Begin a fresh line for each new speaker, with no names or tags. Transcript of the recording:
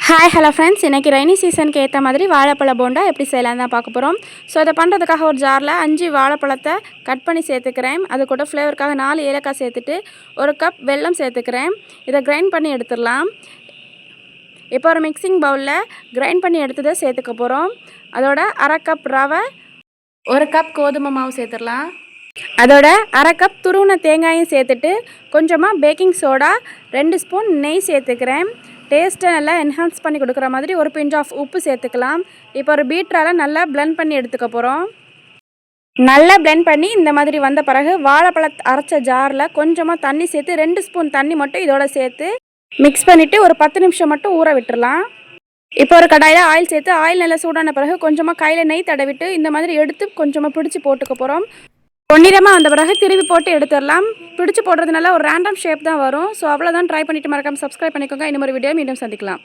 Hi hello friends, இன்றைக்கி rainy சீசனுக்கு ஏற்ற மாதிரி வாழைப்பழ போண்டா எப்படி செய்யலாம் தான் பார்க்க போகிறோம். ஸோ இதை பண்ணுறதுக்காக ஒரு ஜாரில் 5 வாழைப்பழத்தை கட் பண்ணி சேர்த்துக்கிறேன். அது கூட ஃப்ளேவருக்காக 4 ஏலக்காய் சேர்த்துட்டு 1 கப் வெல்லம் சேர்த்துக்கிறேன். இதை கிரைண்ட் பண்ணி எடுத்துடலாம். இப்போ ஒரு மிக்சிங் பவுலில் கிரைண்ட் பண்ணி எடுத்ததை சேர்த்துக்க போகிறோம். அதோட 1/2 கப் ரவை, 1 கப் கோதுமை மாவு சேர்த்துடலாம். அதோட 1/2 கப் துருவின தேங்காயும் சேர்த்துட்டு கொஞ்சமாக பேக்கிங் சோடா, 2 ஸ்பூன் நெய் சேர்த்துக்கிறேன். டேஸ்ட்டை நல்லா என்ஹான்ஸ் பண்ணி கொடுக்குற மாதிரி ஒரு பிஞ்ச் ஆஃப் உப்பு சேர்த்துக்கலாம். இப்போ ஒரு பீட்டரால் நல்லா பிளெண்ட் பண்ணி எடுத்துக்க போகிறோம். நல்லா பிளெண்ட் பண்ணி இந்த மாதிரி வந்த பிறகு வாழைப்பழத்தை அரைச்ச ஜாரில் கொஞ்சமாக தண்ணி சேர்த்து 2 ஸ்பூன் தண்ணி மட்டும் இதோட சேர்த்து மிக்ஸ் பண்ணிவிட்டு ஒரு 10 நிமிஷம் மட்டும் ஊற விட்டுடலாம். இப்போ ஒரு கடாயில் ஆயில் சேர்த்து ஆயில் நல்லா சூடான பிறகு கொஞ்சமாக கையில் நெய் தடவிட்டு இந்த மாதிரி எடுத்து கொஞ்சமாக பிடிச்சி போட்டுக்க போகிறோம். பொன்னிறமாக வந்த பிறகு திருப்பி போட்டு எடுத்துடலாம். பிடிச்சி போடுறதுனால ஒரு ரேண்டம் ஷேப் தான் வரும். ஸோ அவ்வளோதான். ட்ரை பண்ணிவிட்டு மறக்காமல் சப்ஸ்கிரைப் பண்ணிக்கோங்க. இன்னும் ஒரு வீடியோ மீண்டும் சந்திக்கலாம்.